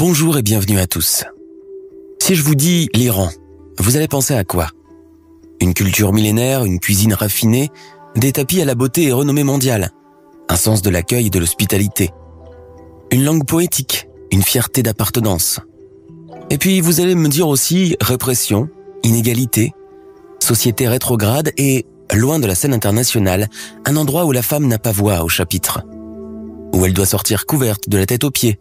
Bonjour et bienvenue à tous. Si je vous dis l'Iran, vous allez penser à quoi? Une culture millénaire, une cuisine raffinée, des tapis à la beauté et renommée mondiale, un sens de l'accueil et de l'hospitalité, une langue poétique, une fierté d'appartenance. Et puis vous allez me dire aussi répression, inégalité, société rétrograde et, loin de la scène internationale, un endroit où la femme n'a pas voix au chapitre, où elle doit sortir couverte de la tête aux pieds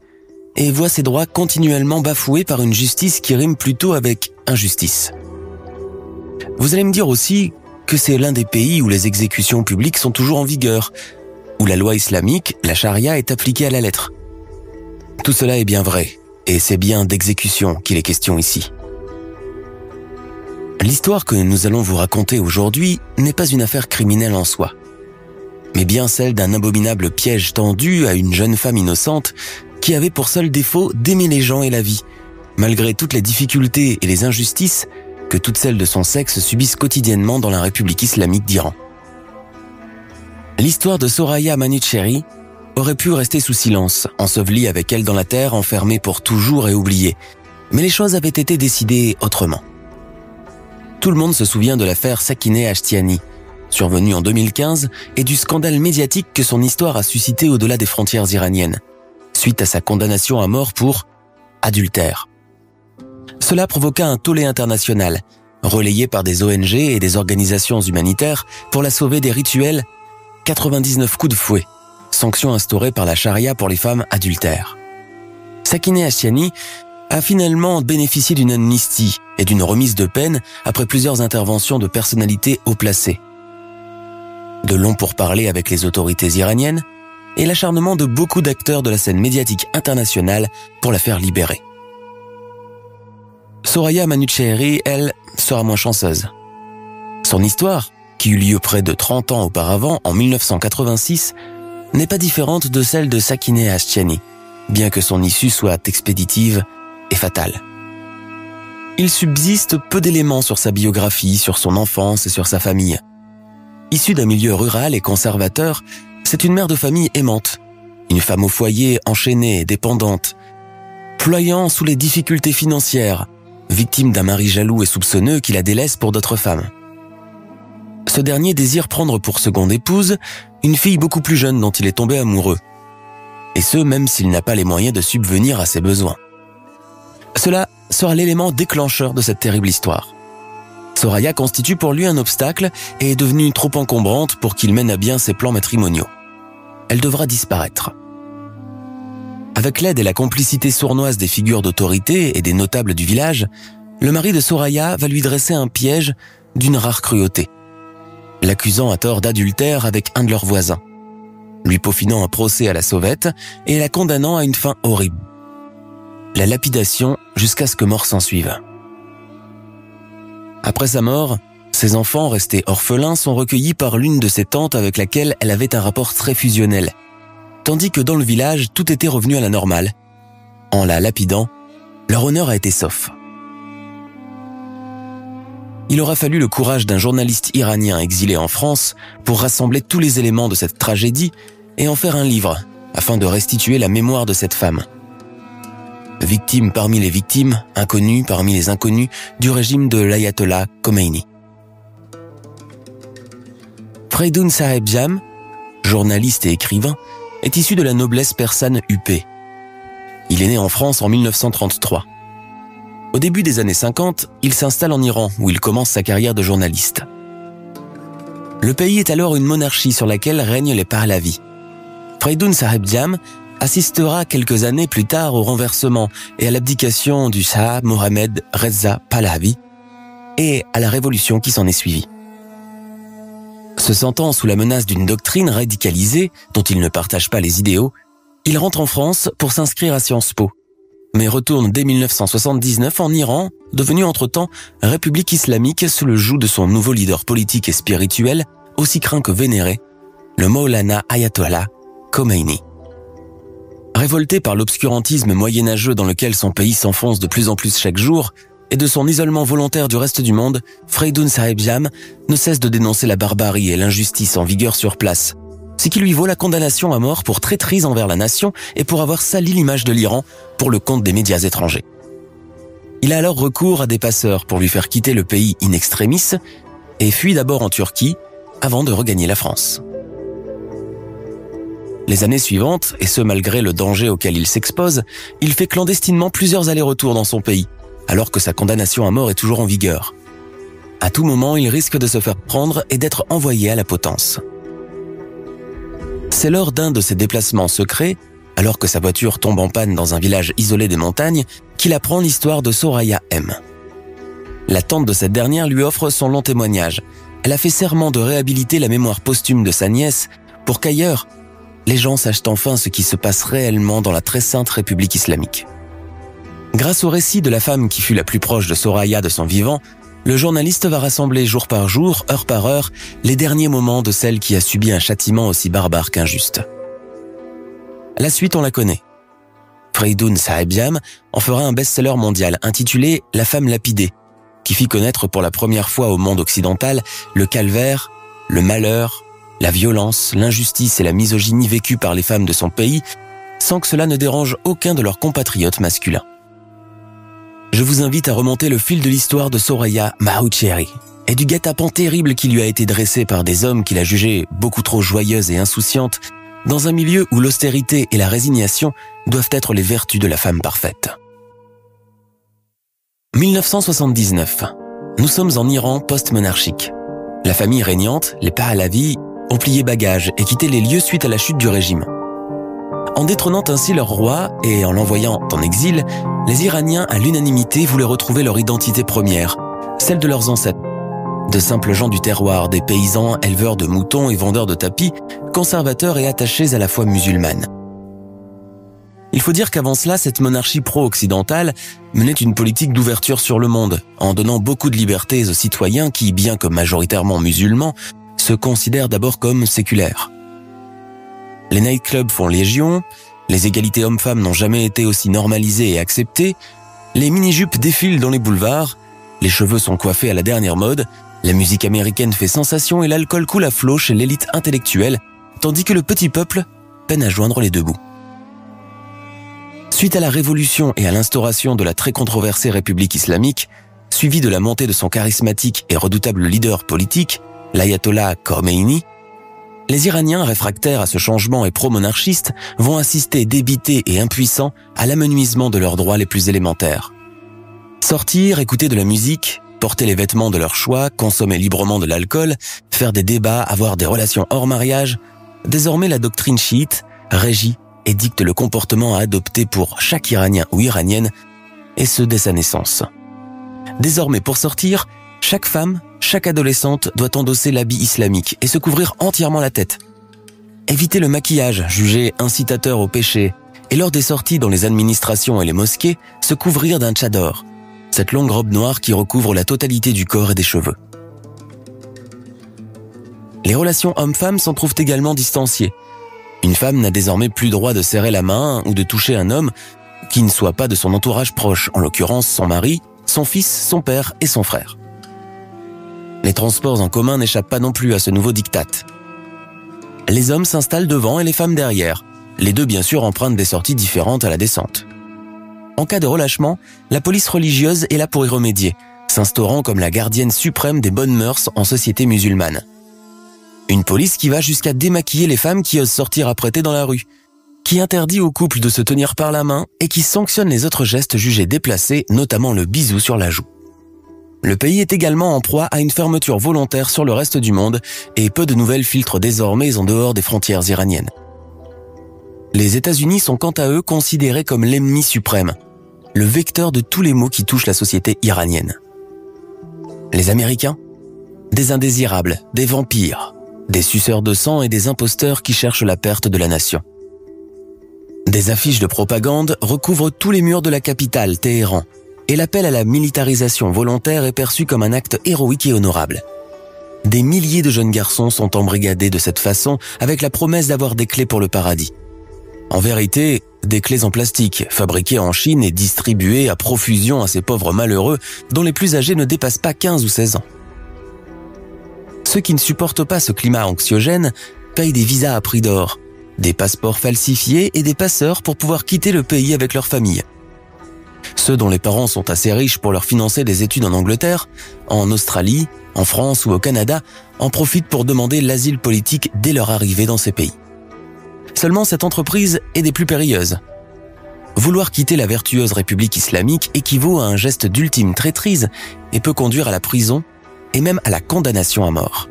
et voit ses droits continuellement bafoués par une justice qui rime plutôt avec injustice. Vous allez me dire aussi que c'est l'un des pays où les exécutions publiques sont toujours en vigueur, où la loi islamique, la charia, est appliquée à la lettre. Tout cela est bien vrai, et c'est bien d'exécution qu'il est question ici. L'histoire que nous allons vous raconter aujourd'hui n'est pas une affaire criminelle en soi, mais bien celle d'un abominable piège tendu à une jeune femme innocente qui avait pour seul défaut d'aimer les gens et la vie, malgré toutes les difficultés et les injustices que toutes celles de son sexe subissent quotidiennement dans la République islamique d'Iran. L'histoire de Soraya Manouchehri aurait pu rester sous silence, ensevelie avec elle dans la terre, enfermée pour toujours et oubliée, mais les choses avaient été décidées autrement. Tout le monde se souvient de l'affaire Sakineh Ashtiani, survenue en 2015, et du scandale médiatique que son histoire a suscité au-delà des frontières iraniennes, suite à sa condamnation à mort pour adultère. Cela provoqua un tollé international, relayé par des ONG et des organisations humanitaires pour la sauver des rituels 99 coups de fouet, sanction instaurée par la charia pour les femmes adultères. Sakineh Ashtiani a finalement bénéficié d'une amnistie et d'une remise de peine après plusieurs interventions de personnalités haut placées. De longs pourparlers avec les autorités iraniennes et l'acharnement de beaucoup d'acteurs de la scène médiatique internationale pour la faire libérer. Soraya Manouchehri, elle, sera moins chanceuse. Son histoire, qui eut lieu près de 30 ans auparavant, en 1986, n'est pas différente de celle de Sakineh Ashtiani, bien que son issue soit expéditive et fatale. Il subsiste peu d'éléments sur sa biographie, sur son enfance et sur sa famille. Issue d'un milieu rural et conservateur, c'est une mère de famille aimante, une femme au foyer enchaînée et dépendante, ployant sous les difficultés financières, victime d'un mari jaloux et soupçonneux qui la délaisse pour d'autres femmes. Ce dernier désire prendre pour seconde épouse une fille beaucoup plus jeune dont il est tombé amoureux, et ce même s'il n'a pas les moyens de subvenir à ses besoins. Cela sera l'élément déclencheur de cette terrible histoire. Soraya constitue pour lui un obstacle et est devenue trop encombrante pour qu'il mène à bien ses plans matrimoniaux. Elle devra disparaître. Avec l'aide et la complicité sournoise des figures d'autorité et des notables du village, le mari de Soraya va lui dresser un piège d'une rare cruauté, l'accusant à tort d'adultère avec un de leurs voisins, lui peaufinant un procès à la sauvette et la condamnant à une fin horrible. La lapidation jusqu'à ce que mort s'ensuive. Après sa mort, ses enfants, restés orphelins, sont recueillis par l'une de ses tantes avec laquelle elle avait un rapport très fusionnel, tandis que dans le village, tout était revenu à la normale. En la lapidant, leur honneur a été sauf. Il aura fallu le courage d'un journaliste iranien exilé en France pour rassembler tous les éléments de cette tragédie et en faire un livre, afin de restituer la mémoire de cette femme. Victime parmi les victimes, inconnue parmi les inconnus du régime de l'ayatollah Khomeini. Freidoun Sahebjam, journaliste et écrivain, est issu de la noblesse persane huppée. Il est né en France en 1933. Au début des années 50, il s'installe en Iran où il commence sa carrière de journaliste. Le pays est alors une monarchie sur laquelle règnent les Pahlavis. Freidoun Sahebjam assistera quelques années plus tard au renversement et à l'abdication du Shah Mohammed Reza Pahlavi et à la révolution qui s'en est suivie. Se sentant sous la menace d'une doctrine radicalisée dont il ne partage pas les idéaux, il rentre en France pour s'inscrire à Sciences Po, mais retourne dès 1979 en Iran, devenu entre-temps République islamique sous le joug de son nouveau leader politique et spirituel, aussi craint que vénéré, le Maulana Ayatollah Khomeini. Révolté par l'obscurantisme moyenâgeux dans lequel son pays s'enfonce de plus en plus chaque jour, et de son isolement volontaire du reste du monde, Freidoun Sahebjam ne cesse de dénoncer la barbarie et l'injustice en vigueur sur place, ce qui lui vaut la condamnation à mort pour traîtrise envers la nation et pour avoir sali l'image de l'Iran pour le compte des médias étrangers. Il a alors recours à des passeurs pour lui faire quitter le pays in extremis et fuit d'abord en Turquie avant de regagner la France. Les années suivantes, et ce malgré le danger auquel il s'expose, il fait clandestinement plusieurs allers-retours dans son pays, alors que sa condamnation à mort est toujours en vigueur. À tout moment, il risque de se faire prendre et d'être envoyé à la potence. C'est lors d'un de ses déplacements secrets, alors que sa voiture tombe en panne dans un village isolé des montagnes, qu'il apprend l'histoire de Soraya M. La tante de cette dernière lui offre son long témoignage. Elle a fait serment de réhabiliter la mémoire posthume de sa nièce pour qu'ailleurs, les gens sachent enfin ce qui se passe réellement dans la très sainte République islamique. Grâce au récit de la femme qui fut la plus proche de Soraya de son vivant, le journaliste va rassembler jour par jour, heure par heure, les derniers moments de celle qui a subi un châtiment aussi barbare qu'injuste. La suite, on la connaît. Freidoun Sahibiam en fera un best-seller mondial intitulé « La femme lapidée », qui fit connaître pour la première fois au monde occidental le calvaire, le malheur, la violence, l'injustice et la misogynie vécues par les femmes de son pays, sans que cela ne dérange aucun de leurs compatriotes masculins. Je vous invite à remonter le fil de l'histoire de Soraya Mahoucheri et du guet-apens terrible qui lui a été dressé par des hommes qu'il a jugés beaucoup trop joyeuses et insouciantes, dans un milieu où l'austérité et la résignation doivent être les vertus de la femme parfaite. 1979. Nous sommes en Iran post-monarchique. La famille régnante, les Pahlavis, ont plié bagages et quitté les lieux suite à la chute du régime. En détrônant ainsi leur roi et en l'envoyant en exil, les Iraniens à l'unanimité voulaient retrouver leur identité première, celle de leurs ancêtres. De simples gens du terroir, des paysans, éleveurs de moutons et vendeurs de tapis, conservateurs et attachés à la foi musulmane. Il faut dire qu'avant cela, cette monarchie pro-occidentale menait une politique d'ouverture sur le monde, en donnant beaucoup de libertés aux citoyens qui, bien que majoritairement musulmans, se considèrent d'abord comme séculaires. Les nightclubs font légion, les égalités hommes-femmes n'ont jamais été aussi normalisées et acceptées, les mini-jupes défilent dans les boulevards, les cheveux sont coiffés à la dernière mode, la musique américaine fait sensation et l'alcool coule à flot chez l'élite intellectuelle, tandis que le petit peuple peine à joindre les deux bouts. Suite à la révolution et à l'instauration de la très controversée République islamique, suivie de la montée de son charismatique et redoutable leader politique, l'ayatollah Khomeini, les Iraniens réfractaires à ce changement et pro-monarchistes vont assister débités et impuissants à l'amenuisement de leurs droits les plus élémentaires. Sortir, écouter de la musique, porter les vêtements de leur choix, consommer librement de l'alcool, faire des débats, avoir des relations hors mariage, désormais la doctrine chiite régit et dicte le comportement à adopter pour chaque Iranien ou Iranienne, et ce dès sa naissance. Désormais, pour sortir, chaque femme, chaque adolescente doit endosser l'habit islamique et se couvrir entièrement la tête. Éviter le maquillage, jugé incitateur au péché, et lors des sorties dans les administrations et les mosquées, se couvrir d'un tchador, cette longue robe noire qui recouvre la totalité du corps et des cheveux. Les relations hommes-femmes s'en trouvent également distanciées. Une femme n'a désormais plus droit de serrer la main ou de toucher un homme qui ne soit pas de son entourage proche, en l'occurrence son mari, son fils, son père et son frère. Les transports en commun n'échappent pas non plus à ce nouveau diktat. Les hommes s'installent devant et les femmes derrière. Les deux bien sûr empruntent des sorties différentes à la descente. En cas de relâchement, la police religieuse est là pour y remédier, s'instaurant comme la gardienne suprême des bonnes mœurs en société musulmane. Une police qui va jusqu'à démaquiller les femmes qui osent sortir apprêtées dans la rue, qui interdit aux couples de se tenir par la main et qui sanctionne les autres gestes jugés déplacés, notamment le bisou sur la joue. Le pays est également en proie à une fermeture volontaire sur le reste du monde et peu de nouvelles filtrent désormais en dehors des frontières iraniennes. Les États-Unis sont quant à eux considérés comme l'ennemi suprême, le vecteur de tous les maux qui touchent la société iranienne. Les Américains? Des indésirables, des vampires, des suceurs de sang et des imposteurs qui cherchent la perte de la nation. Des affiches de propagande recouvrent tous les murs de la capitale, Téhéran, et l'appel à la militarisation volontaire est perçu comme un acte héroïque et honorable. Des milliers de jeunes garçons sont embrigadés de cette façon avec la promesse d'avoir des clés pour le paradis. En vérité, des clés en plastique, fabriquées en Chine et distribuées à profusion à ces pauvres malheureux dont les plus âgés ne dépassent pas 15 ou 16 ans. Ceux qui ne supportent pas ce climat anxiogène payent des visas à prix d'or, des passeports falsifiés et des passeurs pour pouvoir quitter le pays avec leur famille. Ceux dont les parents sont assez riches pour leur financer des études en Angleterre, en Australie, en France ou au Canada, en profitent pour demander l'asile politique dès leur arrivée dans ces pays. Seulement, cette entreprise est des plus périlleuses. Vouloir quitter la vertueuse République islamique équivaut à un geste d'ultime traîtrise et peut conduire à la prison et même à la condamnation à mort.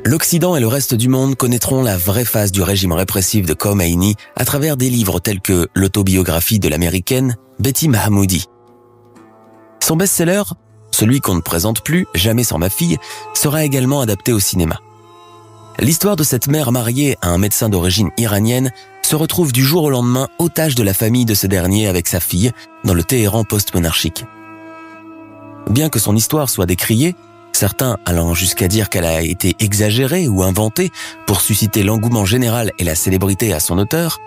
L'Occident et le reste du monde connaîtront la vraie face du régime répressif de Khomeini à travers des livres tels que l'autobiographie de l'américaine Betty Mahamoudi. Son best-seller, celui qu'on ne présente plus, Jamais sans ma fille, sera également adapté au cinéma. L'histoire de cette mère mariée à un médecin d'origine iranienne se retrouve du jour au lendemain otage de la famille de ce dernier avec sa fille dans le Téhéran post-monarchique. Bien que son histoire soit décriée, certains allant jusqu'à dire qu'elle a été exagérée ou inventée pour susciter l'engouement général et la célébrité à son auteur,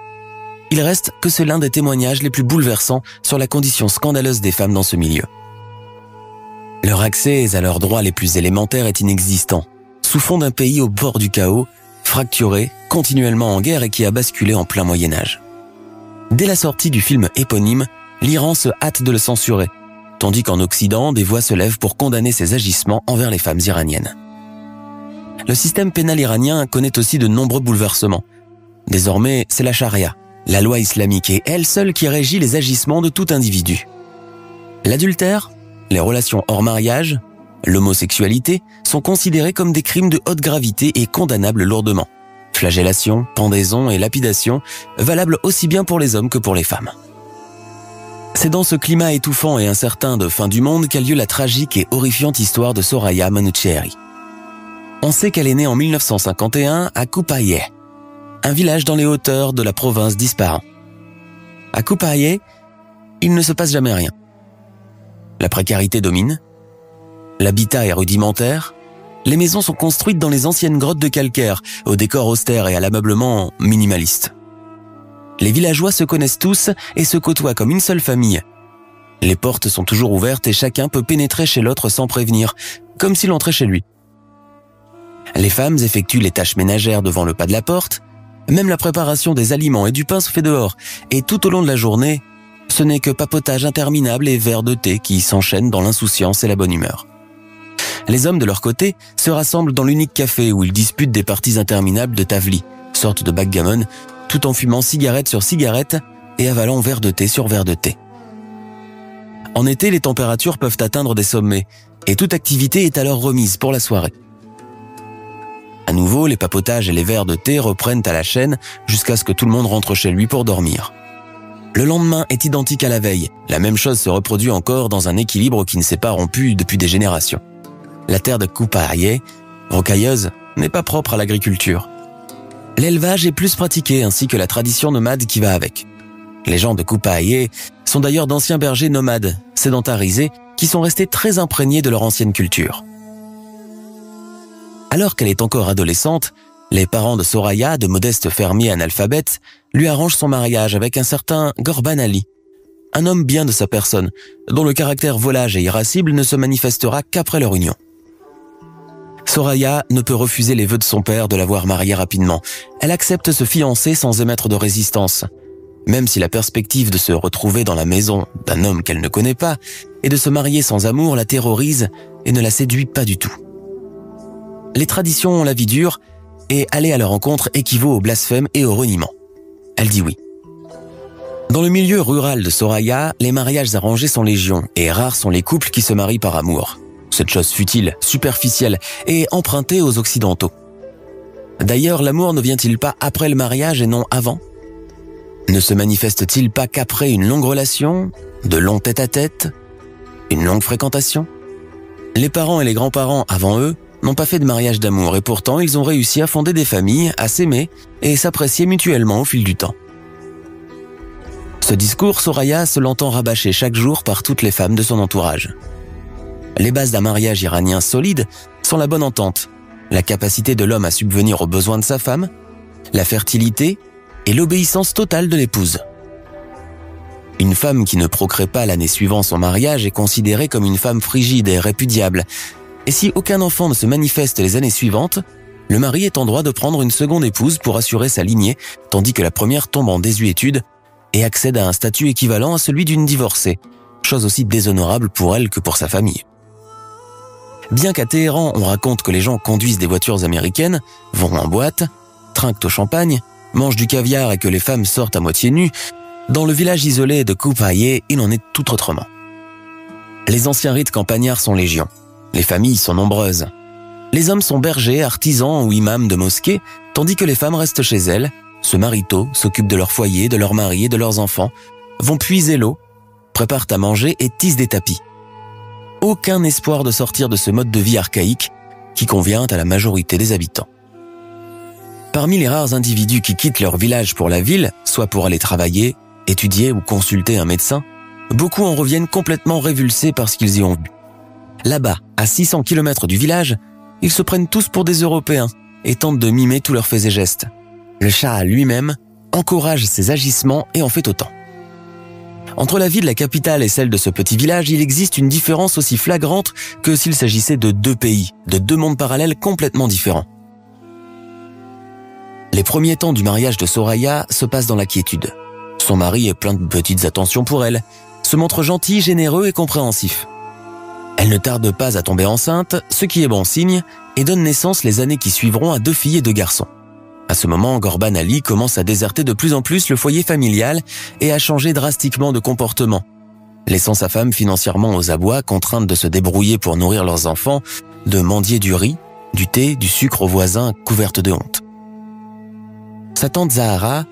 il reste que c'est l'un des témoignages les plus bouleversants sur la condition scandaleuse des femmes dans ce milieu. Leur accès à leurs droits les plus élémentaires est inexistant, sous fond d'un pays au bord du chaos, fracturé, continuellement en guerre et qui a basculé en plein Moyen-Âge. Dès la sortie du film éponyme, l'Iran se hâte de le censurer, tandis qu'en Occident, des voix se lèvent pour condamner ses agissements envers les femmes iraniennes. Le système pénal iranien connaît aussi de nombreux bouleversements. Désormais, c'est la charia, la loi islamique, et elle seule qui régit les agissements de tout individu. L'adultère, les relations hors mariage, l'homosexualité sont considérés comme des crimes de haute gravité et condamnables lourdement. Flagellation, pendaison et lapidation, valables aussi bien pour les hommes que pour les femmes. C'est dans ce climat étouffant et incertain de fin du monde qu'a lieu la tragique et horrifiante histoire de Soraya Manouchehri. On sait qu'elle est née en 1951 à Koupaye, un village dans les hauteurs de la province d'Ispahan. À Koupaye, il ne se passe jamais rien. La précarité domine, l'habitat est rudimentaire, les maisons sont construites dans les anciennes grottes de calcaire, au décor austère et à l'ameublement minimaliste. Les villageois se connaissent tous et se côtoient comme une seule famille. Les portes sont toujours ouvertes et chacun peut pénétrer chez l'autre sans prévenir, comme s'il entrait chez lui. Les femmes effectuent les tâches ménagères devant le pas de la porte, même la préparation des aliments et du pain se fait dehors, et tout au long de la journée, ce n'est que papotage interminable et verres de thé qui s'enchaînent dans l'insouciance et la bonne humeur. Les hommes de leur côté se rassemblent dans l'unique café où ils disputent des parties interminables de tavli, sorte de backgammon, tout en fumant cigarette sur cigarette et avalant verre de thé sur verre de thé. En été, les températures peuvent atteindre des sommets et toute activité est alors remise pour la soirée. À nouveau, les papotages et les verres de thé reprennent à la chaîne jusqu'à ce que tout le monde rentre chez lui pour dormir. Le lendemain est identique à la veille. La même chose se reproduit encore dans un équilibre qui ne s'est pas rompu depuis des générations. La terre de Koupaye, rocailleuse, n'est pas propre à l'agriculture. L'élevage est plus pratiqué ainsi que la tradition nomade qui va avec. Les gens de Koupaye sont d'ailleurs d'anciens bergers nomades, sédentarisés, qui sont restés très imprégnés de leur ancienne culture. Alors qu'elle est encore adolescente, les parents de Soraya, de modestes fermiers analphabètes, lui arrangent son mariage avec un certain Gorban Ali, un homme bien de sa personne, dont le caractère volage et irascible ne se manifestera qu'après leur union. Soraya ne peut refuser les vœux de son père de la voir mariée rapidement. Elle accepte se fiancer sans émettre de résistance, même si la perspective de se retrouver dans la maison d'un homme qu'elle ne connaît pas et de se marier sans amour la terrorise et ne la séduit pas du tout. Les traditions ont la vie dure et aller à leur rencontre équivaut au blasphème et au reniement. Elle dit oui. Dans le milieu rural de Soraya, les mariages arrangés sont légion et rares sont les couples qui se marient par amour. Cette chose futile, superficielle et empruntée aux Occidentaux. D'ailleurs, l'amour ne vient-il pas après le mariage et non avant ? Ne se manifeste-t-il pas qu'après une longue relation, de longs tête-à-tête, une longue fréquentation ? Les parents et les grands-parents avant eux n'ont pas fait de mariage d'amour et pourtant ils ont réussi à fonder des familles, à s'aimer et s'apprécier mutuellement au fil du temps. Ce discours, Soraya se l'entend rabâcher chaque jour par toutes les femmes de son entourage. Les bases d'un mariage iranien solide sont la bonne entente, la capacité de l'homme à subvenir aux besoins de sa femme, la fertilité et l'obéissance totale de l'épouse. Une femme qui ne procrée pas l'année suivant son mariage est considérée comme une femme frigide et répudiable. Et si aucun enfant ne se manifeste les années suivantes, le mari est en droit de prendre une seconde épouse pour assurer sa lignée, tandis que la première tombe en désuétude et accède à un statut équivalent à celui d'une divorcée, chose aussi déshonorable pour elle que pour sa famille. Bien qu'à Téhéran, on raconte que les gens conduisent des voitures américaines, vont en boîte, trinquent au champagne, mangent du caviar et que les femmes sortent à moitié nues, dans le village isolé de Koupaye, il en est tout autrement. Les anciens rites campagnards sont légion. Les familles sont nombreuses. Les hommes sont bergers, artisans ou imams de mosquées, tandis que les femmes restent chez elles, se marient tôt, s'occupent de leur foyer, de leurs maris et de leurs enfants, vont puiser l'eau, préparent à manger et tissent des tapis. Aucun espoir de sortir de ce mode de vie archaïque qui convient à la majorité des habitants. Parmi les rares individus qui quittent leur village pour la ville, soit pour aller travailler, étudier ou consulter un médecin, beaucoup en reviennent complètement révulsés par ce qu'ils y ont vu. Là-bas, à 600 km du village, ils se prennent tous pour des Européens et tentent de mimer tous leurs faits et gestes. Le Shah lui-même encourage ces agissements et en fait autant. Entre la vie de la capitale et celle de ce petit village, il existe une différence aussi flagrante que s'il s'agissait de deux pays, de deux mondes parallèles complètement différents. Les premiers temps du mariage de Soraya se passent dans la quiétude. Son mari est plein de petites attentions pour elle, se montre gentil, généreux et compréhensif. Elle ne tarde pas à tomber enceinte, ce qui est bon signe, et donne naissance les années qui suivront à 2 filles et 2 garçons. À ce moment, Ghorban Ali commence à déserter de plus en plus le foyer familial et à changer drastiquement de comportement, laissant sa femme financièrement aux abois, contrainte de se débrouiller pour nourrir leurs enfants, de mendier du riz, du thé, du sucre aux voisins, couverte de honte. Sa tante Zahara,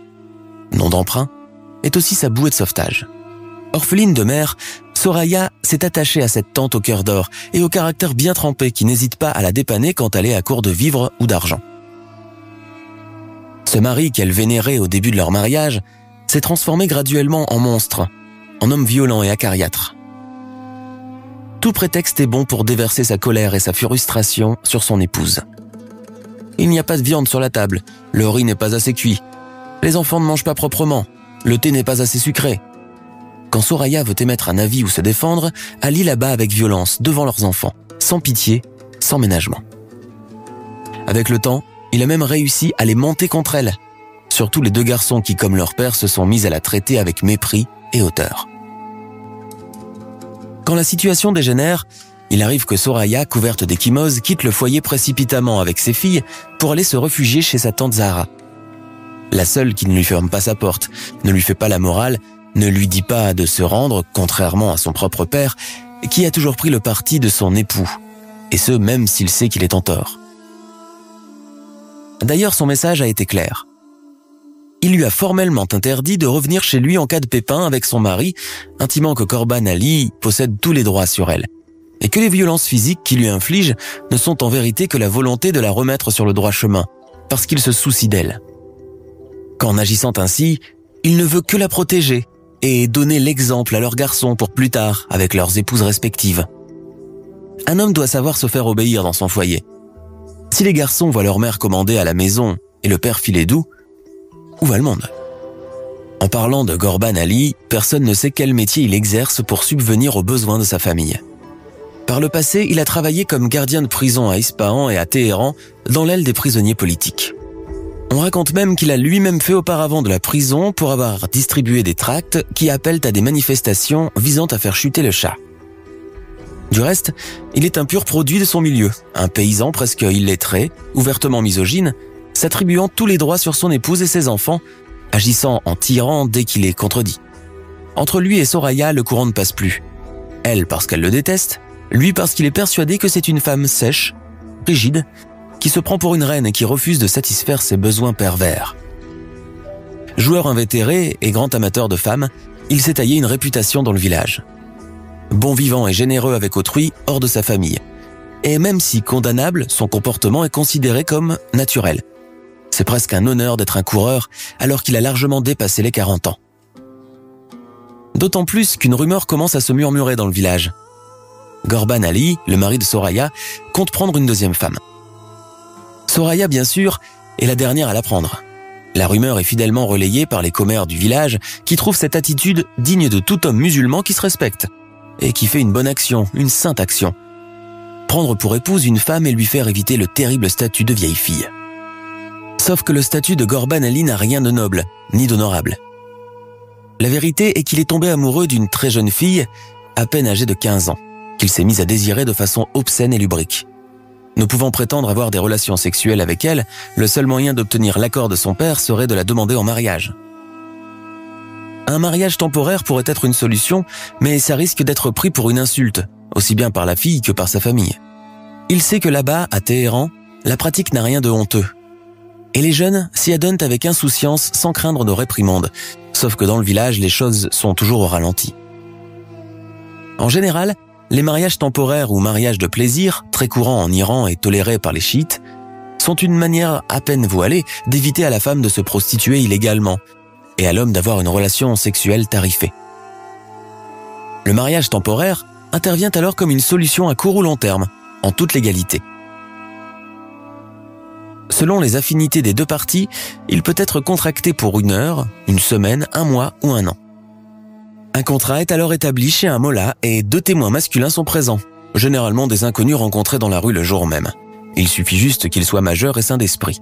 nom d'emprunt, est aussi sa bouée de sauvetage. Orpheline de mère, Soraya s'est attachée à cette tante au cœur d'or et au caractère bien trempé qui n'hésite pas à la dépanner quand elle est à court de vivres ou d'argent. Ce mari qu'elle vénérait au début de leur mariage s'est transformé graduellement en monstre, en homme violent et acariâtre. Tout prétexte est bon pour déverser sa colère et sa frustration sur son épouse. Il n'y a pas de viande sur la table, le riz n'est pas assez cuit, les enfants ne mangent pas proprement, le thé n'est pas assez sucré. Quand Soraya veut émettre un avis ou se défendre, Ali la bat avec violence devant leurs enfants, sans pitié, sans ménagement. Avec le temps, il a même réussi à les monter contre elle, surtout les 2 garçons qui, comme leur père, se sont mis à la traiter avec mépris et hauteur. Quand la situation dégénère, il arrive que Soraya, couverte d'échymose, quitte le foyer précipitamment avec ses filles pour aller se réfugier chez sa tante Zahra. La seule qui ne lui ferme pas sa porte, ne lui fait pas la morale, ne lui dit pas de se rendre, contrairement à son propre père, qui a toujours pris le parti de son époux, et ce même s'il sait qu'il est en tort. D'ailleurs, son message a été clair. Il lui a formellement interdit de revenir chez lui en cas de pépin avec son mari, intimant que Ghorban Ali possède tous les droits sur elle, et que les violences physiques qu'il lui inflige ne sont en vérité que la volonté de la remettre sur le droit chemin, parce qu'il se soucie d'elle. Qu'en agissant ainsi, il ne veut que la protéger et donner l'exemple à leurs garçons pour plus tard avec leurs épouses respectives. Un homme doit savoir se faire obéir dans son foyer. Si les garçons voient leur mère commander à la maison et le père filer doux, où va le monde? En parlant de Ghorban Ali, personne ne sait quel métier il exerce pour subvenir aux besoins de sa famille. Par le passé, il a travaillé comme gardien de prison à Ispahan et à Téhéran, dans l'aile des prisonniers politiques. On raconte même qu'il a lui-même fait auparavant de la prison pour avoir distribué des tracts qui appellent à des manifestations visant à faire chuter le Shah. Du reste, il est un pur produit de son milieu, un paysan presque illettré, ouvertement misogyne, s'attribuant tous les droits sur son épouse et ses enfants, agissant en tyran dès qu'il est contredit. Entre lui et Soraya, le courant ne passe plus. Elle parce qu'elle le déteste, lui parce qu'il est persuadé que c'est une femme sèche, rigide, qui se prend pour une reine et qui refuse de satisfaire ses besoins pervers. Joueur invétéré et grand amateur de femmes, il s'est taillé une réputation dans le village. Bon vivant et généreux avec autrui, hors de sa famille. Et même si condamnable, son comportement est considéré comme naturel. C'est presque un honneur d'être un coureur alors qu'il a largement dépassé les 40 ans. D'autant plus qu'une rumeur commence à se murmurer dans le village. Ghorban Ali, le mari de Soraya, compte prendre une 2e femme. Soraya, bien sûr, est la dernière à la prendre. La rumeur est fidèlement relayée par les commères du village qui trouvent cette attitude digne de tout homme musulman qui se respecte et qui fait une bonne action, une sainte action. prendre pour épouse une femme et lui faire éviter le terrible statut de vieille fille. Sauf que le statut de Ghorban Ali n'a rien de noble, ni d'honorable. La vérité est qu'il est tombé amoureux d'une très jeune fille, à peine âgée de 15 ans, qu'il s'est mis à désirer de façon obscène et lubrique. Ne pouvant prétendre avoir des relations sexuelles avec elle, le seul moyen d'obtenir l'accord de son père serait de la demander en mariage. Un mariage temporaire pourrait être une solution, mais ça risque d'être pris pour une insulte, aussi bien par la fille que par sa famille. Il sait que là-bas, à Téhéran, la pratique n'a rien de honteux. Et les jeunes s'y adonnent avec insouciance sans craindre de réprimande, sauf que dans le village, les choses sont toujours au ralenti. En général, les mariages temporaires ou mariages de plaisir, très courants en Iran et tolérés par les chiites, sont une manière à peine voilée d'éviter à la femme de se prostituer illégalement et à l'homme d'avoir une relation sexuelle tarifée. Le mariage temporaire intervient alors comme une solution à court ou long terme, en toute légalité. Selon les affinités des deux parties, il peut être contracté pour 1 heure, 1 semaine, 1 mois ou 1 an. Un contrat est alors établi chez un mollah et 2 témoins masculins sont présents, généralement des inconnus rencontrés dans la rue le jour même. Il suffit juste qu'ils soient majeurs et sains d'esprit.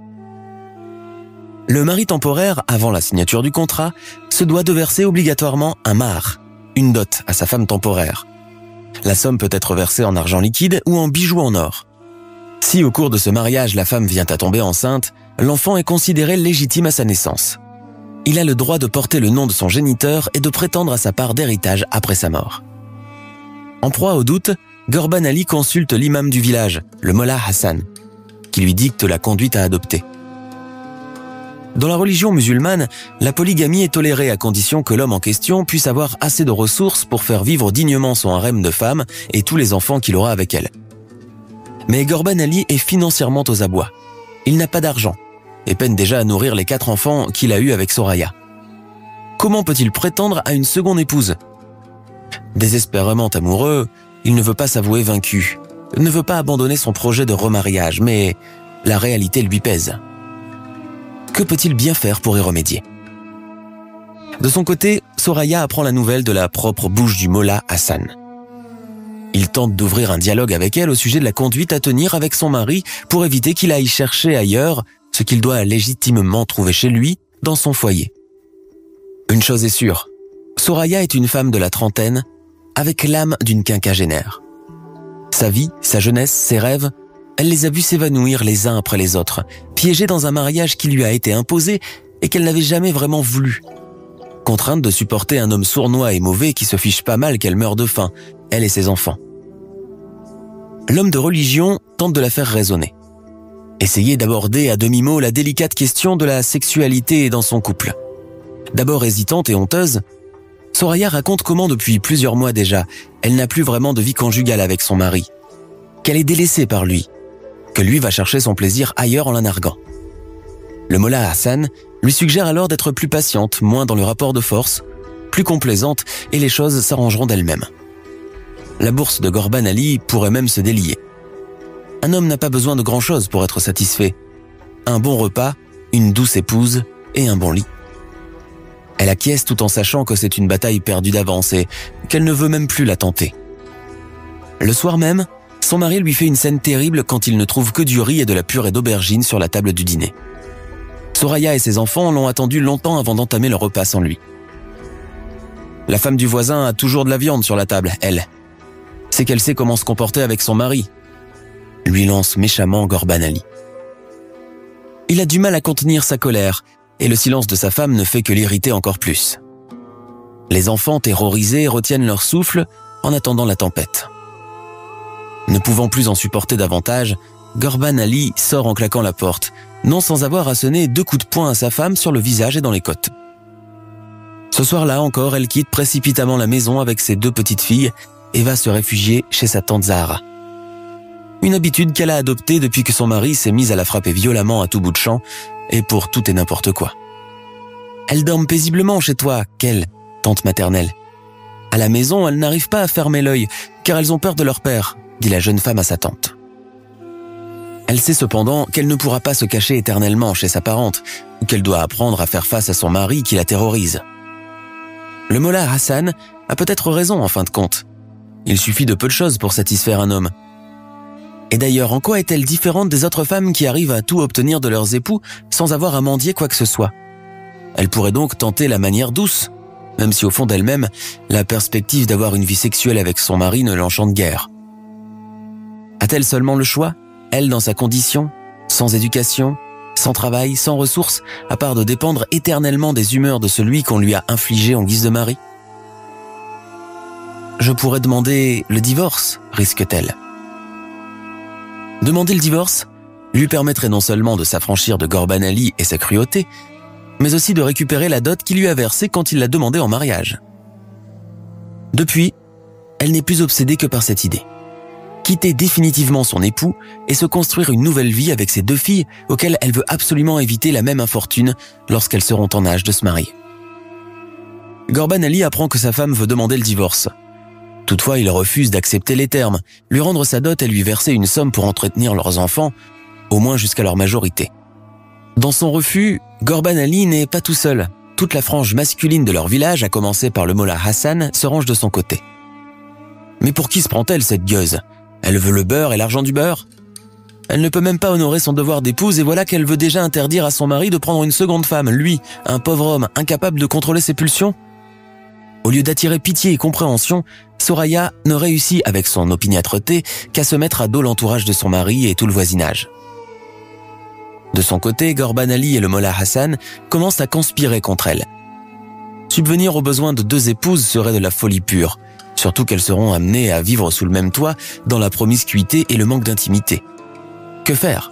Le mari temporaire, avant la signature du contrat, se doit de verser obligatoirement un mahar, une dot à sa femme temporaire. La somme peut être versée en argent liquide ou en bijoux en or. Si au cours de ce mariage la femme vient à tomber enceinte, l'enfant est considéré légitime à sa naissance. Il a le droit de porter le nom de son géniteur et de prétendre à sa part d'héritage après sa mort. En proie au doute, Ghorban Ali consulte l'imam du village, le mollah Hassan, qui lui dicte la conduite à adopter. Dans la religion musulmane, la polygamie est tolérée à condition que l'homme en question puisse avoir assez de ressources pour faire vivre dignement son harem de femmes et tous les enfants qu'il aura avec elle. Mais Ghorban Ali est financièrement aux abois. Il n'a pas d'argent et peine déjà à nourrir les 4 enfants qu'il a eus avec Soraya. Comment peut-il prétendre à une seconde épouse? Désespérément amoureux, il ne veut pas s'avouer vaincu, ne veut pas abandonner son projet de remariage, mais la réalité lui pèse. Que peut-il bien faire pour y remédier? De son côté, Soraya apprend la nouvelle de la propre bouche du mollah Hassan. Il tente d'ouvrir un dialogue avec elle au sujet de la conduite à tenir avec son mari pour éviter qu'il aille chercher ailleurs ce qu'il doit légitimement trouver chez lui, dans son foyer. Une chose est sûre, Soraya est une femme de la trentaine, avec l'âme d'une quinquagénaire. Sa vie, sa jeunesse, ses rêves, elle les a vus s'évanouir les uns après les autres, piégée dans un mariage qui lui a été imposé et qu'elle n'avait jamais vraiment voulu. Contrainte de supporter un homme sournois et mauvais qui se fiche pas mal qu'elle meure de faim, elle et ses enfants. L'homme de religion tente de la faire raisonner. Essayer d'aborder à demi-mot la délicate question de la sexualité dans son couple. D'abord hésitante et honteuse, Soraya raconte comment depuis plusieurs mois déjà, elle n'a plus vraiment de vie conjugale avec son mari, qu'elle est délaissée par lui, que lui va chercher son plaisir ailleurs en la narguant. Le mollah Hassan lui suggère alors d'être plus patiente, moins dans le rapport de force, plus complaisante et les choses s'arrangeront d'elles-mêmes. La bourse de Ghorban Ali pourrait même se délier. Un homme n'a pas besoin de grand-chose pour être satisfait. Un bon repas, une douce épouse et un bon lit. Elle acquiesce tout en sachant que c'est une bataille perdue d'avance et qu'elle ne veut même plus la tenter. Le soir même, son mari lui fait une scène terrible quand il ne trouve que du riz et de la purée d'aubergine sur la table du dîner. Soraya et ses enfants l'ont attendu longtemps avant d'entamer leur repas sans lui. La femme du voisin a toujours de la viande sur la table, elle. C'est qu'elle sait comment se comporter avec son mari, lui lance méchamment Ghorban Ali. Il a du mal à contenir sa colère, et le silence de sa femme ne fait que l'irriter encore plus. Les enfants, terrorisés, retiennent leur souffle en attendant la tempête. Ne pouvant plus en supporter davantage, Ghorban Ali sort en claquant la porte, non sans avoir asséné 2 coups de poing à sa femme sur le visage et dans les côtes. Ce soir-là encore, elle quitte précipitamment la maison avec ses 2 petites filles et va se réfugier chez sa tante Zahra. Une habitude qu'elle a adoptée depuis que son mari s'est mis à la frapper violemment à tout bout de champ et pour tout et n'importe quoi. Elles dorment paisiblement chez toi, qu'elle, tante maternelle. À la maison, elles n'arrivent pas à fermer l'œil car elles ont peur de leur père, dit la jeune femme à sa tante. Elle sait cependant qu'elle ne pourra pas se cacher éternellement chez sa parente ou qu'elle doit apprendre à faire face à son mari qui la terrorise. Le mollah Hassan a peut-être raison en fin de compte. Il suffit de peu de choses pour satisfaire un homme. Et d'ailleurs, en quoi est-elle différente des autres femmes qui arrivent à tout obtenir de leurs époux sans avoir à mendier quoi que ce soit? Elle pourrait donc tenter la manière douce, même si au fond d'elle-même, la perspective d'avoir une vie sexuelle avec son mari ne l'enchante guère. A-t-elle seulement le choix, elle dans sa condition, sans éducation, sans travail, sans ressources, à part de dépendre éternellement des humeurs de celui qu'on lui a infligé en guise de mari? Je pourrais demander le divorce, risque-t-elle. Demander le divorce lui permettrait non seulement de s'affranchir de Ghorban Ali et sa cruauté, mais aussi de récupérer la dot qu'il lui a versée quand il l'a demandé en mariage. Depuis, elle n'est plus obsédée que par cette idée. Quitter définitivement son époux et se construire une nouvelle vie avec ses 2 filles auxquelles elle veut absolument éviter la même infortune lorsqu'elles seront en âge de se marier. Ghorban Ali apprend que sa femme veut demander le divorce. Toutefois, il refuse d'accepter les termes, lui rendre sa dot et lui verser une somme pour entretenir leurs enfants, au moins jusqu'à leur majorité. Dans son refus, Ghorban Ali n'est pas tout seul. Toute la frange masculine de leur village, à commencer par le mollah Hassan, se range de son côté. Mais pour qui se prend-elle, cette gueuse? Elle veut le beurre et l'argent du beurre? Elle ne peut même pas honorer son devoir d'épouse et voilà qu'elle veut déjà interdire à son mari de prendre une seconde femme, lui, un pauvre homme incapable de contrôler ses pulsions? Au lieu d'attirer pitié et compréhension, Soraya ne réussit avec son opiniâtreté qu'à se mettre à dos l'entourage de son mari et tout le voisinage. De son côté, Ghorban Ali et le mollah Hassan commencent à conspirer contre elle. Subvenir aux besoins de 2 épouses serait de la folie pure, surtout qu'elles seront amenées à vivre sous le même toit dans la promiscuité et le manque d'intimité. Que faire?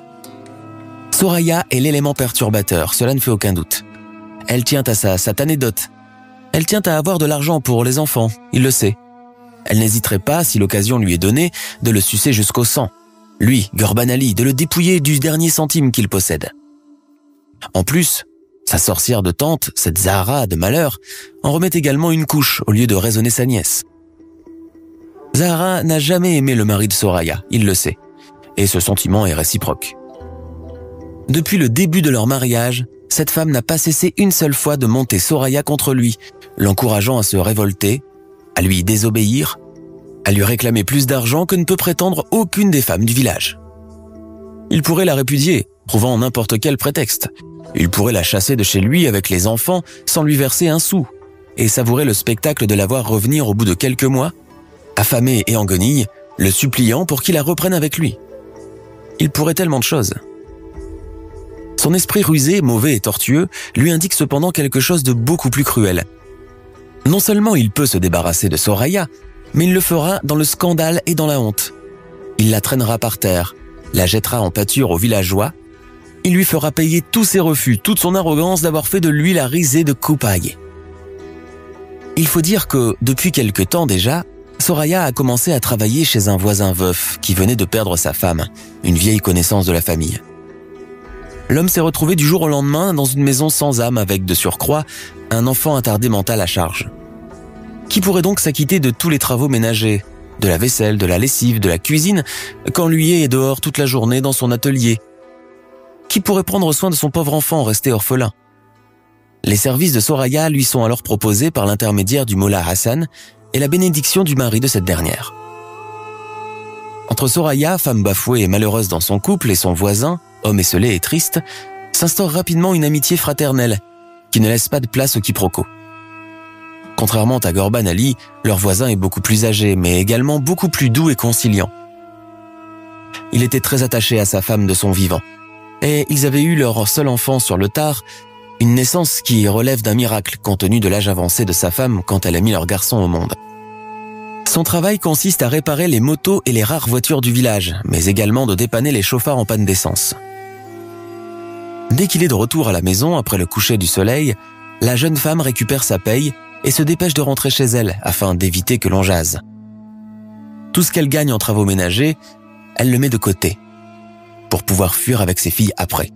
Soraya est l'élément perturbateur, cela ne fait aucun doute. Elle tient à sa satanée dot. Elle tient à avoir de l'argent pour les enfants, il le sait. Elle n'hésiterait pas, si l'occasion lui est donnée, de le sucer jusqu'au sang. Lui, Ghorban Ali, de le dépouiller du dernier centime qu'il possède. En plus, sa sorcière de tante, cette Zahra de malheur, en remet également une couche au lieu de raisonner sa nièce. Zahra n'a jamais aimé le mari de Soraya, il le sait, et ce sentiment est réciproque. Depuis le début de leur mariage, cette femme n'a pas cessé une seule fois de monter Soraya contre lui, l'encourageant à se révolter, à lui désobéir, à lui réclamer plus d'argent que ne peut prétendre aucune des femmes du village. Il pourrait la répudier, trouvant n'importe quel prétexte. Il pourrait la chasser de chez lui avec les enfants sans lui verser un sou, et savourer le spectacle de la voir revenir au bout de quelques mois, affamée et en guenilles, le suppliant pour qu'il la reprenne avec lui. Il pourrait tellement de choses. Son esprit rusé, mauvais et tortueux lui indique cependant quelque chose de beaucoup plus cruel. Non seulement il peut se débarrasser de Soraya, mais il le fera dans le scandale et dans la honte. Il la traînera par terre, la jettera en pâture aux villageois, il lui fera payer tous ses refus, toute son arrogance d'avoir fait de lui la risée de Kupaï. Il faut dire que, depuis quelque temps déjà, Soraya a commencé à travailler chez un voisin veuf qui venait de perdre sa femme, une vieille connaissance de la famille. L'homme s'est retrouvé du jour au lendemain dans une maison sans âme avec, de surcroît, un enfant attardé mental à charge. Qui pourrait donc s'acquitter de tous les travaux ménagers, de la vaisselle, de la lessive, de la cuisine, quand lui est dehors toute la journée dans son atelier? Qui pourrait prendre soin de son pauvre enfant resté orphelin? Les services de Soraya lui sont alors proposés par l'intermédiaire du mollah Hassan et la bénédiction du mari de cette dernière. Entre Soraya, femme bafouée et malheureuse dans son couple, et son voisin, homme esseulé et triste, s'instaure rapidement une amitié fraternelle qui ne laisse pas de place au quiproquo. Contrairement à Ghorban Ali, leur voisin est beaucoup plus âgé, mais également beaucoup plus doux et conciliant. Il était très attaché à sa femme de son vivant, et ils avaient eu leur seul enfant sur le tard, une naissance qui relève d'un miracle compte tenu de l'âge avancé de sa femme quand elle a mis leur garçon au monde. Son travail consiste à réparer les motos et les rares voitures du village, mais également de dépanner les chauffards en panne d'essence. Dès qu'il est de retour à la maison après le coucher du soleil, la jeune femme récupère sa paye et se dépêche de rentrer chez elle afin d'éviter que l'on jase. Tout ce qu'elle gagne en travaux ménagers, elle le met de côté, pour pouvoir fuir avec ses filles après.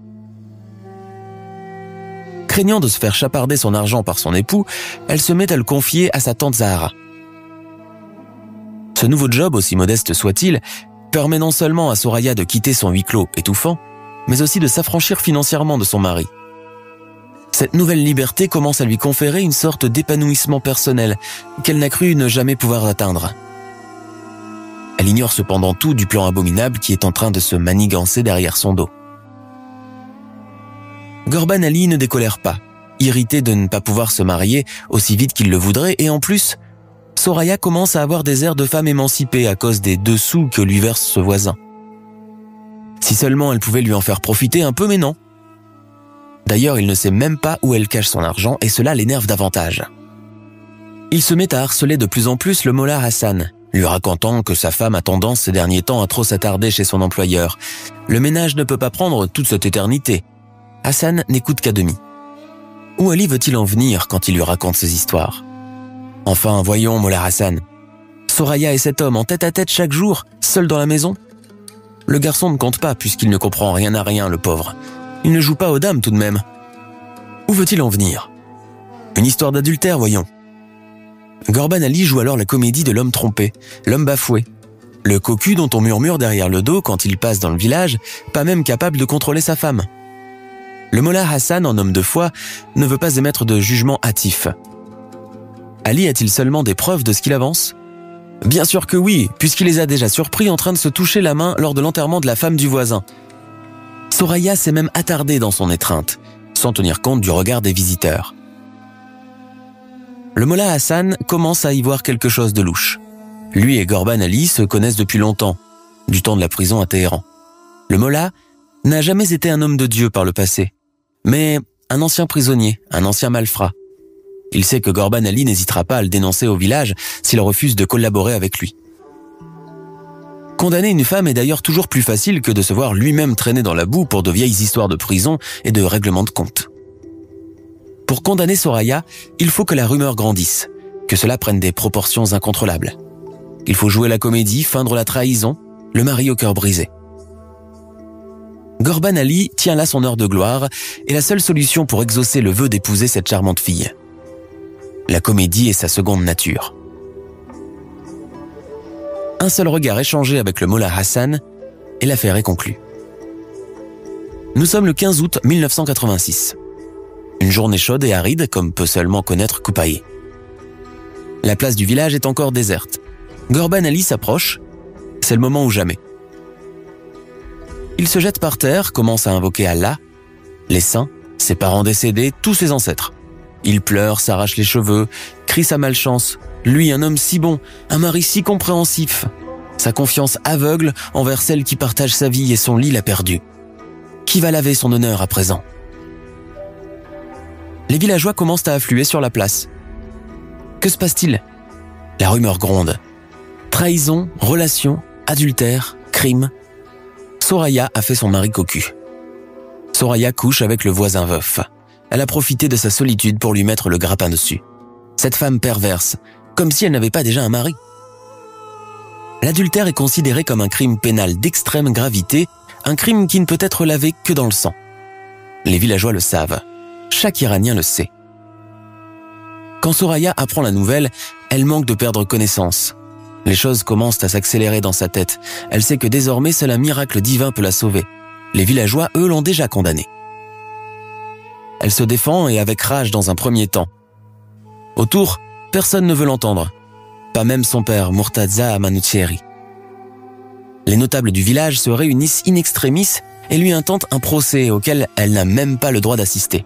Craignant de se faire chaparder son argent par son époux, elle se met à le confier à sa tante Zahra. Ce nouveau job, aussi modeste soit-il, permet non seulement à Soraya de quitter son huis clos étouffant, mais aussi de s'affranchir financièrement de son mari. Cette nouvelle liberté commence à lui conférer une sorte d'épanouissement personnel qu'elle n'a cru ne jamais pouvoir atteindre. Elle ignore cependant tout du plan abominable qui est en train de se manigancer derrière son dos. Ghorban Ali ne décolère pas, irrité de ne pas pouvoir se marier aussi vite qu'il le voudrait, et en plus, Soraya commence à avoir des airs de femme émancipée à cause des 2 sous que lui verse ce voisin. Si seulement elle pouvait lui en faire profiter un peu, mais non. D'ailleurs, il ne sait même pas où elle cache son argent et cela l'énerve davantage. Il se met à harceler de plus en plus le mollah Hassan, lui racontant que sa femme a tendance ces derniers temps à trop s'attarder chez son employeur. Le ménage ne peut pas prendre toute cette éternité. Hassan n'écoute qu'à demi. Où Ali veut-il en venir quand il lui raconte ces histoires? Enfin, voyons, mollah Hassan. Soraya et cet homme en tête-à-tête chaque jour, seul dans la maison? Le garçon ne compte pas puisqu'il ne comprend rien à rien, le pauvre. Il ne joue pas aux dames tout de même. Où veut-il en venir? Une histoire d'adultère, voyons. Ghorban Ali joue alors la comédie de l'homme trompé, l'homme bafoué. Le cocu dont on murmure derrière le dos quand il passe dans le village, pas même capable de contrôler sa femme. Le mollah Hassan, en homme de foi, ne veut pas émettre de jugement hâtif. Ali a-t-il seulement des preuves de ce qu'il avance? Bien sûr que oui, puisqu'il les a déjà surpris en train de se toucher la main lors de l'enterrement de la femme du voisin. Soraya s'est même attardée dans son étreinte, sans tenir compte du regard des visiteurs. Le mollah Hassan commence à y voir quelque chose de louche. Lui et Ghorban Ali se connaissent depuis longtemps, du temps de la prison à Téhéran. Le mollah n'a jamais été un homme de Dieu par le passé, mais un ancien prisonnier, un ancien malfrat. Il sait que Ghorban Ali n'hésitera pas à le dénoncer au village s'il refuse de collaborer avec lui. Condamner une femme est d'ailleurs toujours plus facile que de se voir lui-même traîner dans la boue pour de vieilles histoires de prison et de règlements de compte. Pour condamner Soraya, il faut que la rumeur grandisse, que cela prenne des proportions incontrôlables. Il faut jouer la comédie, feindre la trahison, le mari au cœur brisé. Ghorban Ali tient là son heure de gloire et la seule solution pour exaucer le vœu d'épouser cette charmante fille. La comédie est sa seconde nature. Un seul regard échangé avec le mollah Hassan et l'affaire est conclue. Nous sommes le 15 août 1986. Une journée chaude et aride comme peut seulement connaître Coupaï. La place du village est encore déserte. Ghorban Ali s'approche, c'est le moment ou jamais. Il se jette par terre, commence à invoquer Allah, les saints, ses parents décédés, tous ses ancêtres. Il pleure, s'arrache les cheveux, crie sa malchance. Lui, un homme si bon, un mari si compréhensif. Sa confiance aveugle envers celle qui partage sa vie et son lit l'a perdu. Qui va laver son honneur à présent? Les villageois commencent à affluer sur la place. Que se passe-t-il? La rumeur gronde. Trahison, relation, adultère, crime. Soraya a fait son mari cocu. Soraya couche avec le voisin veuf. Elle a profité de sa solitude pour lui mettre le grappin dessus. Cette femme perverse, comme si elle n'avait pas déjà un mari. L'adultère est considéré comme un crime pénal d'extrême gravité, un crime qui ne peut être lavé que dans le sang. Les villageois le savent. Chaque Iranien le sait. Quand Soraya apprend la nouvelle, elle manque de perdre connaissance. Les choses commencent à s'accélérer dans sa tête. Elle sait que désormais seul un miracle divin peut la sauver. Les villageois, eux, l'ont déjà condamnée. Elle se défend et avec rage dans un premier temps. Autour, personne ne veut l'entendre. Pas même son père, Murtaza Manouchieri. Les notables du village se réunissent in extremis et lui intentent un procès auquel elle n'a même pas le droit d'assister.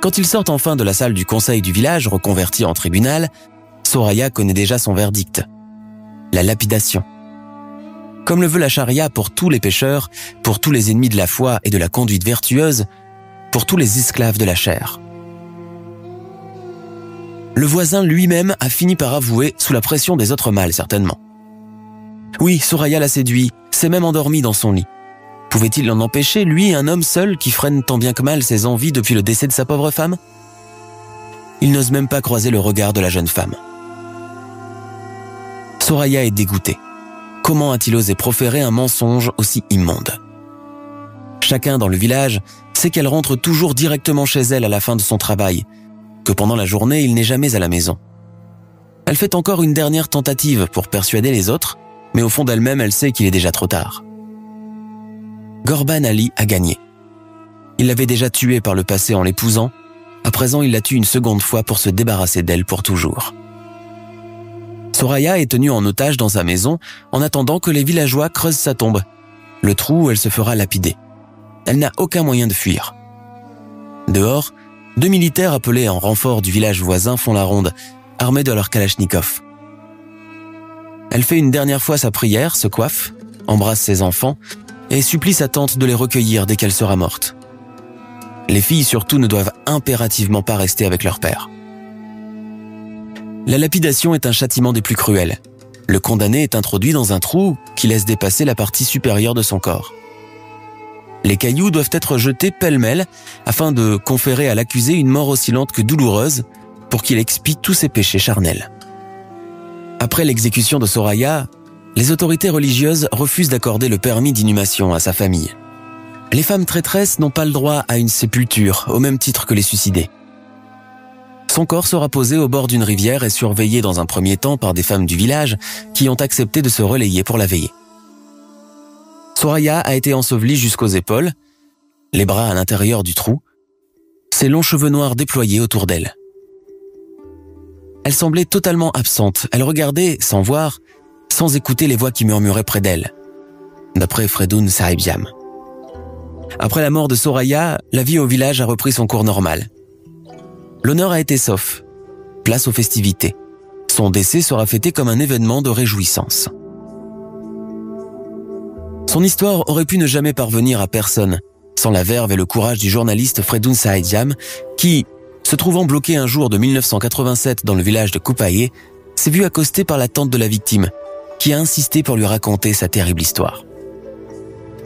Quand ils sortent enfin de la salle du conseil du village, reconverti en tribunal, Soraya connaît déjà son verdict. La lapidation. Comme le veut la charia pour tous les pécheurs, pour tous les ennemis de la foi et de la conduite vertueuse, pour tous les esclaves de la chair. Le voisin lui-même a fini par avouer sous la pression des autres mâles, certainement. Oui, Soraya l'a séduit, s'est même endormi dans son lit. Pouvait-il l'en empêcher, lui, un homme seul qui freine tant bien que mal ses envies depuis le décès de sa pauvre femme? Il n'ose même pas croiser le regard de la jeune femme. Soraya est dégoûtée. Comment a-t-il osé proférer un mensonge aussi immonde? Chacun dans le village sait qu'elle rentre toujours directement chez elle à la fin de son travail, que pendant la journée, il n'est jamais à la maison. Elle fait encore une dernière tentative pour persuader les autres, mais au fond d'elle-même, elle sait qu'il est déjà trop tard. Ghorban Ali a gagné. Il l'avait déjà tuée par le passé en l'épousant, à présent il la tue une seconde fois pour se débarrasser d'elle pour toujours. Soraya est tenue en otage dans sa maison en attendant que les villageois creusent sa tombe, le trou où elle se fera lapider. Elle n'a aucun moyen de fuir. Dehors, 2 militaires appelés en renfort du village voisin font la ronde, armés de leur kalachnikov. Elle fait une dernière fois sa prière, se coiffe, embrasse ses enfants et supplie sa tante de les recueillir dès qu'elle sera morte. Les filles surtout ne doivent impérativement pas rester avec leur père. La lapidation est un châtiment des plus cruels. Le condamné est introduit dans un trou qui laisse dépasser la partie supérieure de son corps. Les cailloux doivent être jetés pêle-mêle afin de conférer à l'accusé une mort aussi lente que douloureuse pour qu'il expie tous ses péchés charnels. Après l'exécution de Soraya, les autorités religieuses refusent d'accorder le permis d'inhumation à sa famille. Les femmes traîtresses n'ont pas le droit à une sépulture, au même titre que les suicidés. Son corps sera posé au bord d'une rivière et surveillé dans un premier temps par des femmes du village qui ont accepté de se relayer pour la veiller. Soraya a été ensevelie jusqu'aux épaules, les bras à l'intérieur du trou, ses longs cheveux noirs déployés autour d'elle. Elle semblait totalement absente, elle regardait sans voir, sans écouter les voix qui murmuraient près d'elle, d'après Fredun Sahibiam. Après la mort de Soraya, la vie au village a repris son cours normal. L'honneur a été sauf, place aux festivités. Son décès sera fêté comme un événement de réjouissance. Son histoire aurait pu ne jamais parvenir à personne, sans la verve et le courage du journaliste Fredun Sahibiam, qui, se trouvant bloqué un jour de 1987 dans le village de Kupaye, s'est vu accosté par la tante de la victime, qui a insisté pour lui raconter sa terrible histoire.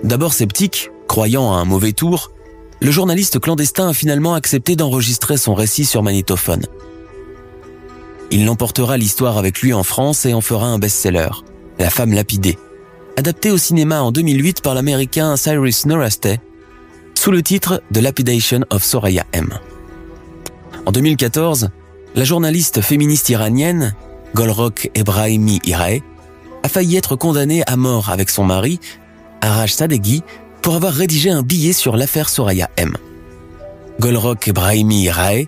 D'abord sceptique, croyant à un mauvais tour, le journaliste clandestin a finalement accepté d'enregistrer son récit sur magnétophone. Il emportera l'histoire avec lui en France et en fera un best-seller, La femme lapidée, adapté au cinéma en 2008 par l'américain Cyrus Nowrasteh, sous le titre The Lapidation of Soraya M. En 2014, la journaliste féministe iranienne, Golrokh Ebrahimi Irae, a failli être condamnée à mort avec son mari, Arash Sadeghi, pour avoir rédigé un billet sur l'affaire Soraya M. Golrokh Ebrahimi Irae,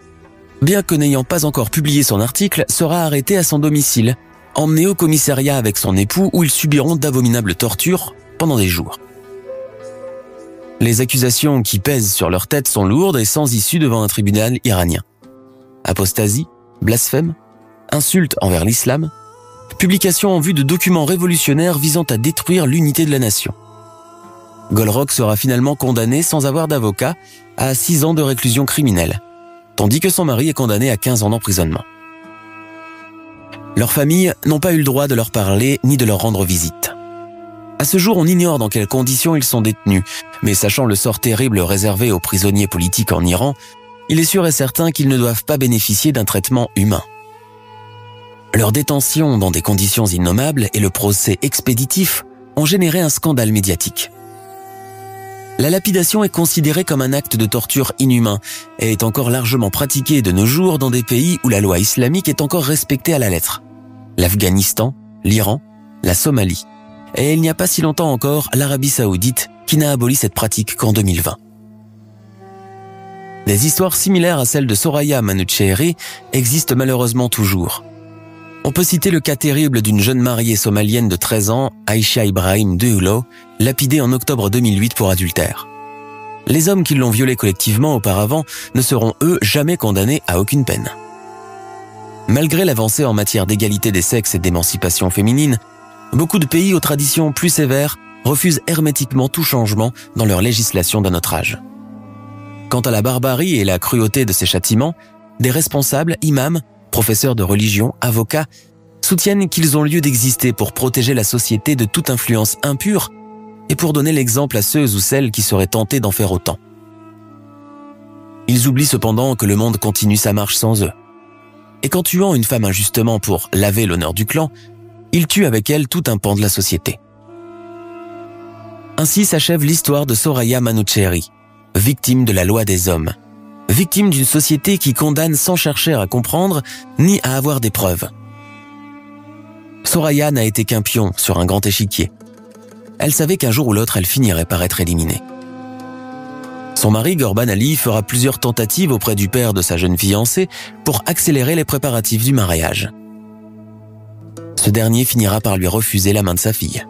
bien que n'ayant pas encore publié son article, sera arrêté à son domicile, emmené au commissariat avec son époux où ils subiront d'abominables tortures pendant des jours. Les accusations qui pèsent sur leur tête sont lourdes et sans issue devant un tribunal iranien. Apostasie, blasphème, insulte envers l'islam, publication en vue de documents révolutionnaires visant à détruire l'unité de la nation. Golrokh sera finalement condamné sans avoir d'avocat à 6 ans de réclusion criminelle, tandis que son mari est condamné à 15 ans d'emprisonnement. Leurs familles n'ont pas eu le droit de leur parler ni de leur rendre visite. À ce jour, on ignore dans quelles conditions ils sont détenus, mais sachant le sort terrible réservé aux prisonniers politiques en Iran, il est sûr et certain qu'ils ne doivent pas bénéficier d'un traitement humain. Leur détention dans des conditions innommables et le procès expéditif ont généré un scandale médiatique. La lapidation est considérée comme un acte de torture inhumain et est encore largement pratiquée de nos jours dans des pays où la loi islamique est encore respectée à la lettre. L'Afghanistan, l'Iran, la Somalie. Et il n'y a pas si longtemps encore l'Arabie Saoudite qui n'a aboli cette pratique qu'en 2020. Des histoires similaires à celle de Soraya Manouchehri existent malheureusement toujours. On peut citer le cas terrible d'une jeune mariée somalienne de 13 ans, Aisha Ibrahim Deulo, lapidée en octobre 2008 pour adultère. Les hommes qui l'ont violée collectivement auparavant ne seront eux jamais condamnés à aucune peine. Malgré l'avancée en matière d'égalité des sexes et d'émancipation féminine, beaucoup de pays aux traditions plus sévères refusent hermétiquement tout changement dans leur législation d'un autre âge. Quant à la barbarie et la cruauté de ces châtiments, des responsables, imams, professeurs de religion, avocats, soutiennent qu'ils ont lieu d'exister pour protéger la société de toute influence impure et pour donner l'exemple à ceux ou celles qui seraient tentés d'en faire autant. Ils oublient cependant que le monde continue sa marche sans eux. Et qu'en tuant une femme injustement pour laver l'honneur du clan, ils tuent avec elle tout un pan de la société. Ainsi s'achève l'histoire de Soraya Manouchehri, victime de la loi des hommes, victime d'une société qui condamne sans chercher à comprendre ni à avoir des preuves. Soraya n'a été qu'un pion sur un grand échiquier. Elle savait qu'un jour ou l'autre, elle finirait par être éliminée. Son mari, Ghorban Ali, fera plusieurs tentatives auprès du père de sa jeune fiancée pour accélérer les préparatifs du mariage. Ce dernier finira par lui refuser la main de sa fille.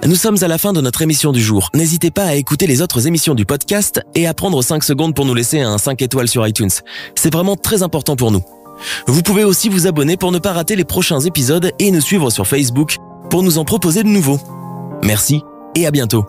Nous sommes à la fin de notre émission du jour. N'hésitez pas à écouter les autres émissions du podcast et à prendre 5 secondes pour nous laisser un 5 étoiles sur iTunes. C'est vraiment très important pour nous. Vous pouvez aussi vous abonner pour ne pas rater les prochains épisodes et nous suivre sur Facebook pour nous en proposer de nouveaux. Merci et à bientôt.